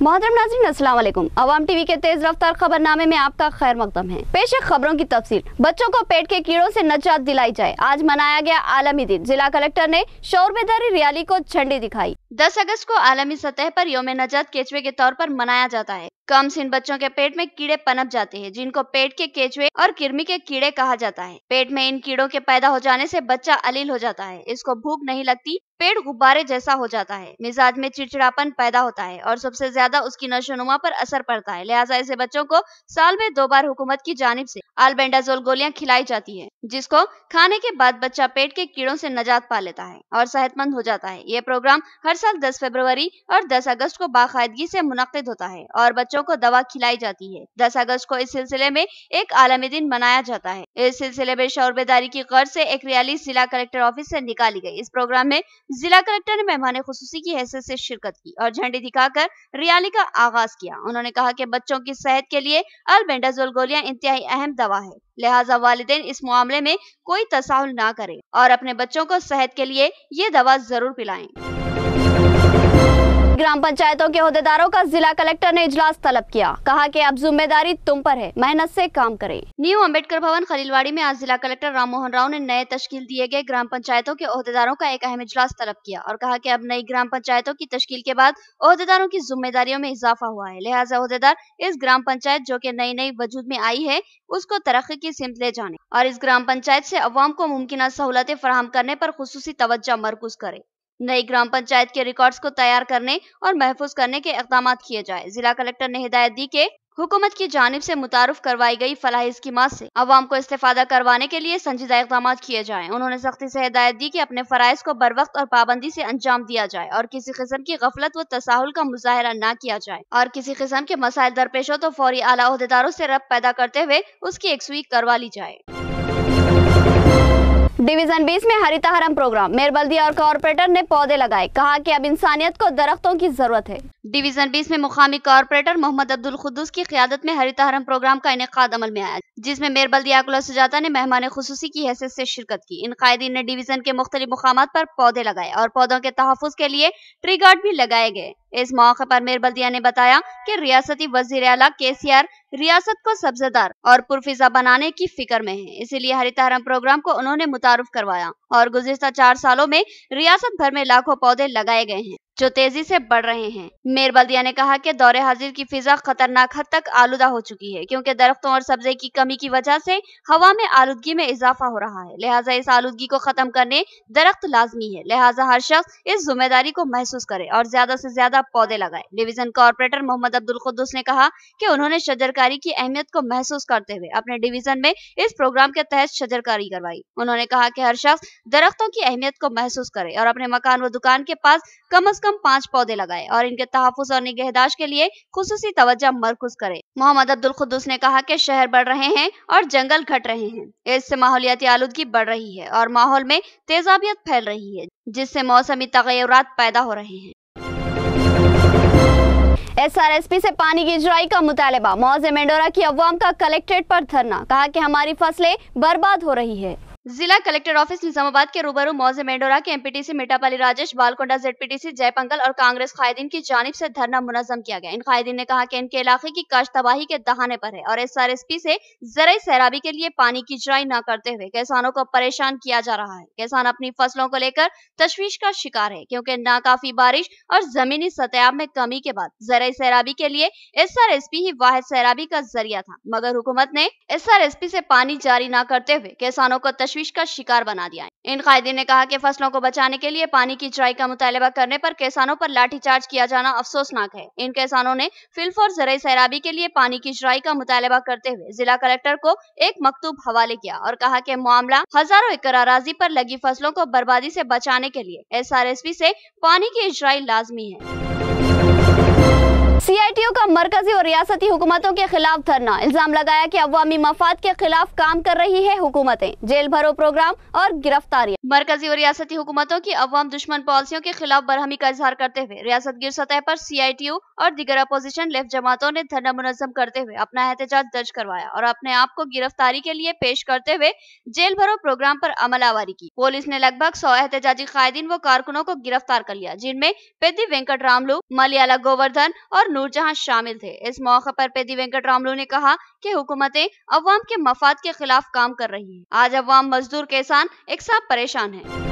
मोहतरम नाज़रीन, अस्सलाम वालेकुम। अवाम टीवी के तेज रफ्तार खबरनामे में आपका खैर मकदम है। पेश है खबरों की तफसील। बच्चों को पेट के कीड़ों से निजात दिलाई जाए। आज मनाया गया आलमी दिन। जिला कलेक्टर ने शौर बेदारी रैली को झंडी दिखाई। 10 अगस्त को आलमी सतह पर यौम निजात केचुए के तौर पर मनाया जाता है। कम सिन बच्चों के पेट में कीड़े पनप जाते हैं, जिनको पेट के केचुए और कृमि के कीड़े कहा जाता है। पेट में इन कीड़ों के पैदा हो जाने से बच्चा अलील हो जाता है। इसको भूख नहीं लगती, पेट गुब्बारे जैसा हो जाता है, मिजाज में चिड़चिड़ापन पैदा होता है और सबसे ज्यादा उसकी नशोनुमा पर असर पड़ता है। लिहाजा ऐसे बच्चों को साल में 2 बार हुकूमत की जानिब से अल्बेंडाजोल गोलियां खिलाई जाती है, जिसको खाने के बाद बच्चा पेट के कीड़ों से निजात पा लेता है और सेहतमंद हो जाता है। ये प्रोग्राम हर साल 10 फरवरी और 10 अगस्त को बाकायदगी से मुनक्किद होता है और बच्चों को दवा खिलाई जाती है। 10 अगस्त को इस सिलसिले में एक आलमी दिन मनाया जाता है। इस सिलसिले में शौर बेदारी की गर्ज से एक रैली जिला कलेक्टर ऑफिस से निकाली गई। इस प्रोग्राम में जिला कलेक्टर ने मेहमान खुसूसी की हैसियत से शिरकत की और झंडी दिखाकर रैली का आगाज किया। उन्होंने कहा कि बच्चों की सेहत के लिए अल्बेंडाजोल गोलियां इंतहाई अहम दवा है, लिहाजा वालिदैन इस मामले में कोई तसाहुल ना करें और अपने बच्चों को सेहत के लिए ये दवा जरूर पिलाएं। ग्राम पंचायतों के ओहदेदारों का जिला कलेक्टर ने इजलास तलब किया। कहा कि अब जिम्मेदारी तुम पर है, मेहनत से काम करें। न्यू अम्बेडकर भवन खलीलवाड़ी में आज जिला कलेक्टर राम मोहन राव ने नए तश्कील दिए गए ग्राम पंचायतों के ओहदेदारों का एक अहम इजलास तलब किया और कहा कि अब नई ग्राम पंचायतों की तश्कील के बाद ओहदेदारों की जिम्मेदारियों में इजाफा हुआ है। लिहाजा ओहदेदार इस ग्राम पंचायत जो कि नई नई वजूद में आई है उसको तरक्की की सिमत ले जाने और इस ग्राम पंचायत से अवाम को मुमकिन सहूलतें फराहम करने पर खुसूसी तवज्जो मरकूज करे। नई ग्राम पंचायत के रिकॉर्ड्स को तैयार करने और महफूज करने के इक़दामात किए जाए। जिला कलेक्टर ने हिदायत दी कि हुकूमत की जानिब से मुतारुफ करवाई गई फलाही स्कीमात से अवाम को इस्तेफादा करवाने के लिए संजीदा इक़दामात किए जाएं। उन्होंने सख्ती से हिदायत दी कि अपने फराइज को बर वक्त और पाबंदी से अंजाम दिया जाए और किसी किस्म की गफलत व तसाहुल का मुजाहरा न किया जाए और किसी किस्म के मसाइल दरपेश हो तो फौरी आला ओहदेदारों से रब्त पैदा करते हुए उसकी यकसुई करवा ली जाए। डिवीजन 20 में हरितहरम प्रोग्राम, मेयर बल्दिया और कॉर्पोरेटर ने पौधे लगाए। कहा कि अब इंसानियत को दरख्तों की जरूरत है। डिवीजन 20 में मुकामी कॉर्पोरेटर मोहम्मद अब्दुल खुद्दूस की क़ियादत में हरितहरम प्रोग्राम का इनेकाद अमल में आया, जिसमें मेयर बल्दिया अकुला सुजाता ने मेहमान खुसूसी की हैसियत से शिरकत की। इन कायदीन ने डिवीजन के मुख्तलिफ मुकामात पर पौधे लगाए और पौधों के तहफ़्फ़ुज़ के लिए ट्री गार्ड भी लगाए गए। इस मौके पर मेयर बल्दिया ने बताया कि रियासती वज़ीर आला केसीआर रियासत को सब्ज़ेदार और पुरफिजा बनाने की फिक्र में है, इसीलिए हरितहरम प्रोग्राम को उन्होंने मुतारुफ करवाया और गुज़िश्ता 4 सालों में रियासत भर में लाखों पौधे लगाए गए हैं जो तेजी से बढ़ रहे हैं। मेयर बल्दिया ने कहा कि दौरे हाजिर की फिजा खतरनाक हद तक आलूदा हो चुकी है, क्योंकि दरख्तों और सब्जे की कमी की वजह से हवा में आलूदगी में इजाफा हो रहा है। लिहाजा इस आलूदगी को खत्म करने दरख्त लाजमी है। लिहाजा हर शख्स इस जिम्मेदारी को महसूस करे और ज्यादा से ज्यादा पौधे लगाए। डिवीजन कॉर्पोरेटर मोहम्मद अब्दुल खुद्दूस ने कहा कि उन्होंने शजरकारी की अहमियत को महसूस करते हुए अपने डिवीजन में इस प्रोग्राम के तहत शजरकारी करवाई। उन्होंने कहा कि हर शख्स दरख्तों की अहमियत को महसूस करे और अपने मकान व दुकान के पास कम से कम 5 पौधे लगाए और इनके तहफ़्फ़ुज़ और निगहदाश्त के लिए खुसूसी तवज्जो मरकूज करे। मोहम्मद अब्दुल खुद्दूस ने कहा कि शहर बढ़ रहे हैं और जंगल घट रहे हैं, इससे माहौलियाती आलूदगी बढ़ रही है और माहौल में तेजाबियत फैल रही है, जिससे मौसमी तग़य्युरात पैदा हो रहे हैं। SRSP से पानी की इजराई का मुतालबा, मौज़े मेंढोरा की अवाम का कलेक्ट्रेट पर धरना। कहा कि हमारी फसलें बर्बाद हो रही है। जिला कलेक्टर ऑफिस निजामाबाद के रूबरू मौज़े मेंढोरा के MPTC मिठापल्ली राजेश, बालकोंडा ZPTC जयपंगल और कांग्रेस कायदीन की जानिब से धरना मुनज़्ज़म किया गया। इन कायदीन ने कहा कि इनके इलाके की काश्त तबाही के दहाने पर है और SRSP से ज़राई सैराबी के लिए पानी की इजराई न करते हुए किसानों को परेशान किया जा रहा है। किसान अपनी फसलों को लेकर तशवीश का शिकार है, क्योंकि नाकाफी बारिश और जमीनी सतह में कमी के बाद ज़राई सैराबी के लिए SRSP ही वाहिद सैराबी का जरिया था, मगर हुकूमत ने SRSP से पानी जारी न करते हुए किसानों को तशवीश का शिकार बना दिया। इन कायदीन ने कहा कि फसलों को बचाने के लिए पानी की इजराई का मुतालबा करने पर किसानों पर लाठीचार्ज किया जाना अफसोसनाक है। इन किसानों ने फिलफोर ज़राई सैराबी के लिए पानी की इजराई का मुतालबा करते हुए जिला कलेक्टर को एक मकतूब हवाले किया और कहा कि मामला हजारों एकड़ अराजी पर लगी फसलों को बर्बादी से बचाने के लिए SRSP से पानी की इजराई लाजमी है। CITU का मरकजी और रियासती हुकूमतों के खिलाफ धरना, इल्जाम लगाया कि अवामी मफाद के खिलाफ काम कर रही है हुकूमतें। जेल भरो प्रोग्राम और गिरफ्तारियां। मरकजी और रियासती हुकूमतों की अवाम दुश्मन पॉलिसियों के खिलाफ बरहमी का इजहार करते हुए रियासत गिर सतह पर CITU और दीगर अपोजिशन लेफ्ट जमातों ने धरना मुनज़्ज़म करते हुए अपना एहतजाज दर्ज करवाया और अपने आप को गिरफ्तारी के लिए पेश करते हुए जेल भरो प्रोग्राम पर अमल आवारी की। पुलिस ने लगभग 100 एहतजाजी कायदीन व कारकुनों को गिरफ्तार कर लिया, जिनमें पेद्दी वेंकट रामलू, मलयाला गोवर्धन और नूर जहां शामिल थे। इस मौके पर पेद्दी वेंकट रामलू ने कहा कि हुकूमतें अवाम के मफाद के खिलाफ काम कर रही हैं। आज अवाम, मजदूर, किसान एक साथ परेशान हैं।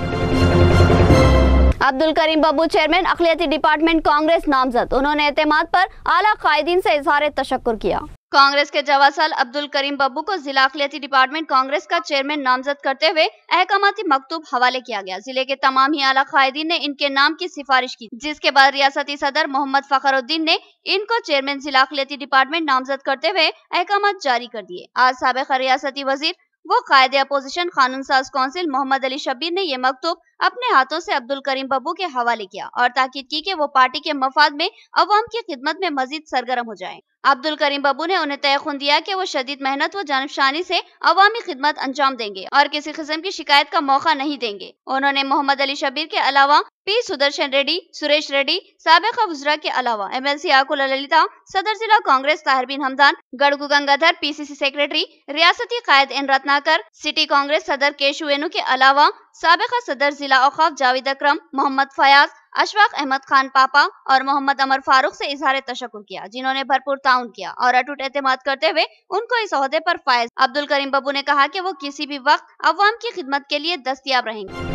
अब्दुल करीम बब्बू चेयरमैन अखिलियती डिपार्टमेंट कांग्रेस नामजद। उन्होंने एतमाद पर आला कायदीन से इजहार तशक्कुर किया। कांग्रेस के जवासल अब्दुल करीम बब्बू को जिला अखिलियती डिपार्टमेंट कांग्रेस का चेयरमैन नामजद करते हुए अहकामाती मकतूब हवाले किया गया। जिले के तमाम ही आला कायदीन ने इनके नाम की सिफारिश की, जिसके बाद रियासती सदर मोहम्मद फखरुद्दीन ने इनको चेयरमैन जिला अखिलियती डिपार्टमेंट नामजद करते हुए अहकामात जारी कर दिए। आज साबिक़ रियासती वजीर वो कायदे अपोजिशन कानून साज कौंसिल मोहम्मद अली शब्बीर ने ये मकतूब अपने हाथों से अब्दुल करीम बब्बू के हवाले किया और ताकीद की कि वो पार्टी के मफाद में अवाम की खिदमत में मजीद सरगर्म हो जाएं। अब्दुल करीम बब्बू ने उन्हें तयखुन दिया कि वो शदीद मेहनत व जानबशानी से अवामी खिदमत अंजाम देंगे और किसी किस्म की शिकायत का मौका नहीं देंगे। उन्होंने मोहम्मद अली शब्बीर के अलावा पी सुदर्शन रेड्डी, सुरेश रेड्डी, साबिक़ा वज़रा के अलावा MLC आकुल ललिता, सदर जिला कांग्रेस ताहिर बिन हमदान, गड़गू गंगाधर, PCC सेक्रेटरी, रियासती कायद एन रत्नाकर, सिटी कांग्रेस सदर केशु वेनु के अलावा साबिक़ा सदर जिला औक़ाफ जावेद अकरम, मोहम्मद फयाज, अशफाक अहमद खान पापा और मोहम्मद अमर फारूक से इजहार तशक्कुर किया, जिन्होंने भरपूर ताउन किया और अटूट एतमाद करते हुए उनको इस ओहदे पर फायज। अब्दुल करीम बब्बू ने कहा कि वो किसी भी वक्त अवाम की खिदमत के लिए दस्तयाब रहेंगे।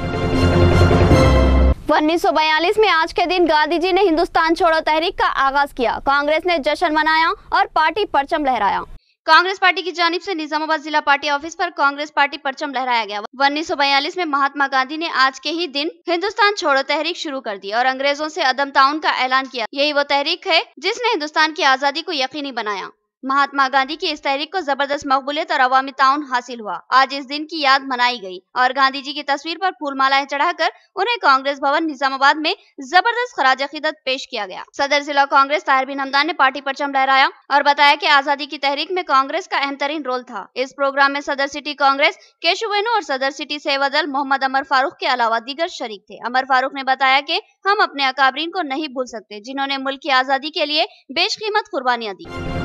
1942 में आज के दिन गांधी जी ने हिंदुस्तान छोड़ो तहरीक का आगाज किया। कांग्रेस ने जश्न मनाया और पार्टी परचम लहराया। कांग्रेस पार्टी की जानिब से निजामाबाद जिला पार्टी ऑफिस पर कांग्रेस पार्टी परचम लहराया गया। 1942 में महात्मा गांधी ने आज के ही दिन हिंदुस्तान छोड़ो तहरीक शुरू कर दी और अंग्रेजों से अदम ताउन का ऐलान किया। यही वो तहरीक है जिसने हिंदुस्तान की आजादी को यकीनी बनाया। महात्मा गांधी की इस तहरीक को जबरदस्त मकबूलियत और अवामी ताउन हासिल हुआ। आज इस दिन की याद मनाई गई और गांधी जी की तस्वीर पर फूल मालाएं चढ़ाकर उन्हें कांग्रेस भवन निजामाबाद में जबरदस्त खराज अकीदत पेश किया गया। सदर जिला कांग्रेस ताहिर बिन हमदान ने पार्टी परचम लहराया और बताया कि आजादी की तहरीक में कांग्रेस का अहम तरीन रोल था। इस प्रोग्राम में सदर सिटी कांग्रेस केशु वेनु और सदर सिटी सेवादल मोहम्मद अमर फारूक के अलावा दीगर शरीक थे। अमर फारूक ने बताया कि हम अपने अकाबरीन को नहीं भूल सकते, जिन्होंने मुल्क की आजादी के लिए बेशकीमत कुर्बानियां दी।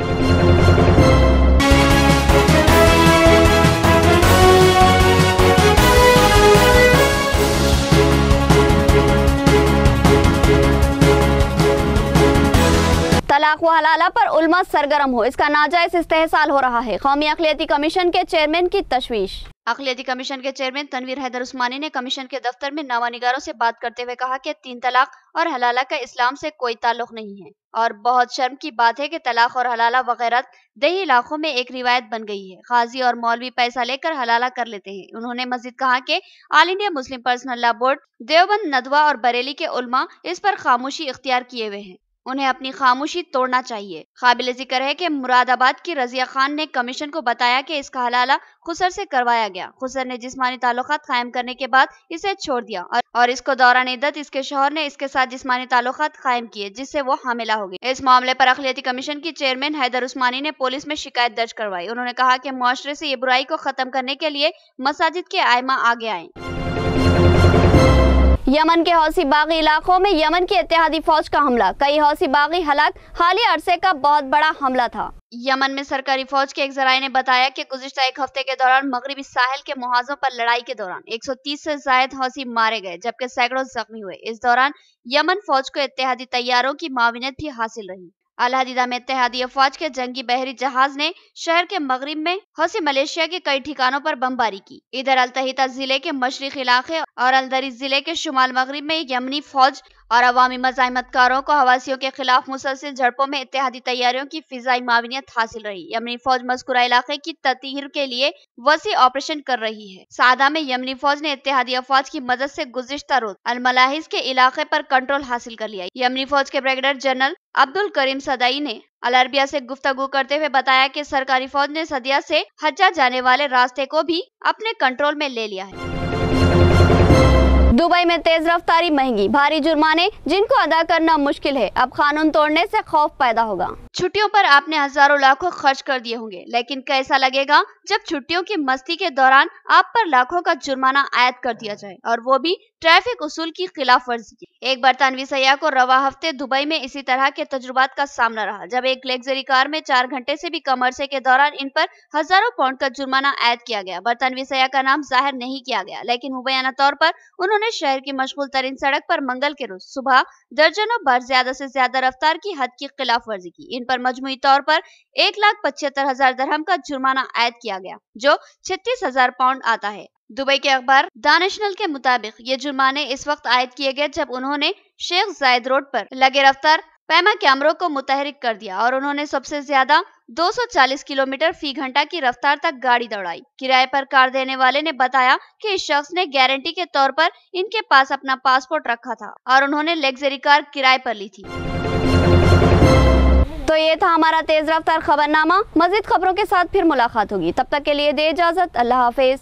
तलाक व हलाला पर उल्मा सरगर्म हो, इसका नाजायज इस्तेहसाल हो रहा है। कौमी अखिलियती कमीशन के चेयरमैन की तशवीश। अखिलियती कमीशन के चेयरमैन तनवीर हैदर उस्मानी ने कमीशन के दफ्तर में नामानिगारों से बात करते हुए कहा कि 3 तलाक और हलाला का इस्लाम से कोई ताल्लुक नहीं है और बहुत शर्म की बात है कि तलाक और हलाला वगैरह देही इलाकों में एक रिवायत बन गई है। काजी और मौलवी पैसा लेकर हलाला कर लेते हैं। उन्होंने मजीद कहा कि all India Muslim personal law board, Deoband, Nadwa और बरेली के उलमा इस पर खामोशी इख्तियार किए हुए हैं। उन्हें अपनी खामोशी तोड़ना चाहिए। काबिल जिक्र है कि मुरादाबाद की रजिया खान ने कमीशन को बताया कि इसका हलाला खुसर से करवाया गया। खुसर ने जिस्मानी ताल्लुकात कायम करने के बाद इसे छोड़ दिया और इसको दौरान इद्दत इसके शौहर ने इसके साथ जिस्मानी ताल्लुकात कायम किए, जिससे वो हामिला हो गई। इस मामले पर अखिलियती कमीशन की चेयरमैन हैदर उस्मानी ने पुलिस में शिकायत दर्ज करवाई। उन्होंने कहा कि मुआशरे से ये बुराई को खत्म करने के लिए मसाजिद के आइमा आगे आए। यमन के हौसी बागी इलाकों में यमन की इत्तेहादी फौज का हमला, कई हौसी बागी हलाक। हालिया अरसे का बहुत बड़ा हमला था। यमन में सरकारी फौज के एक जराये ने बताया कि गुज़िश्ता एक हफ्ते के दौरान मगरिबी साहिल के मुहाजों पर लड़ाई के दौरान 130 से जायद हौसी मारे गए, जबकि सैकड़ों जख्मी हुए। इस दौरान यमन फौज को इत्तेहादी तैयारों की माविनत भी हासिल रही। अल हदीदा में इत्तेहादी अफवाज के जंगी बहरी जहाज ने शहर के मगरिब में हौसी मलेशिया के कई ठिकानों पर बमबारी की। इधर अल-तहीता जिले के मशरिकी इलाके और अल-दरीज जिले के शुमाल मगरिब में यमनी फौज और अवामी मज़ाहिमतकारों को हवासियों के खिलाफ मुसलसिल झड़पों में इत्तेहादी तैयारियों की फिजाई माविनियत हासिल रही। यमनी फौज मज़कूरा इलाके की ततीर के लिए वसी ऑपरेशन कर रही है। सादा में यमनी फौज ने इत्तेहादी अफवाज की मदद से गुज़िश्ता रोज अल-मलाहिज के इलाके पर कंट्रोल हासिल कर लिया। यमनी फौज के ब्रिगेडियर जनरल अब्दुल करीम सदाई ने अल अरबिया से गुफ्तगू करते हुए बताया कि सरकारी फौज ने सदिया से हज्जा जाने वाले रास्ते को भी अपने कंट्रोल में ले लिया है। दुबई में तेज रफ्तारी महंगी, भारी जुर्माने जिनको अदा करना मुश्किल है। अब कानून तोड़ने से खौफ पैदा होगा। छुट्टियों पर आपने हजारों लाखों खर्च कर दिए होंगे, लेकिन कैसा लगेगा जब छुट्टियों की मस्ती के दौरान आप पर लाखों का जुर्माना आयद कर दिया जाए, और वो भी ट्रैफिक उसूल की खिलाफ वर्जी की। एक बरतानवी सयाह को रवा हफ्ते दुबई में इसी तरह के तजुर्बात का सामना रहा, जब एक लग्जरी कार में 4 घंटे से भी कम अरसे के दौरान इन पर हजारों पाउंड का जुर्माना आयद किया गया। बरतानवी सयाह का नाम जाहिर नहीं किया गया, लेकिन मुबैना तौर पर उन्होंने शहर की मशगूल तरीन सड़क पर मंगल के रोज सुबह दर्जनों बार ज्यादा से ज्यादा रफ्तार की हद की खिलाफ वर्जी की। इन पर मजमूई तौर पर 1,75,000 दरहम का जुर्माना आयद किया गया, जो 36,000 पाउंड आता है। दुबई के अखबार द नेशनल के मुताबिक ये जुर्माने इस वक्त आयद किए गए जब उन्होंने शेख जायद रोड पर लगे रफ्तार पैमा कैमरों को मुतहरिक कर दिया और उन्होंने सबसे ज्यादा 240 किलोमीटर फी घंटा की रफ्तार तक गाड़ी दौड़ाई। किराए पर कार देने वाले ने बताया कि इस शख्स ने गारंटी के तौर पर इनके पास अपना पासपोर्ट रखा था और उन्होंने लग्जरी कार किराए पर ली थी। तो ये था हमारा तेज रफ्तार खबरनामा। मजीद खबरों के साथ फिर मुलाकात होगी, तब तक के लिए दे इजाजत। अल्लाह हाफिज।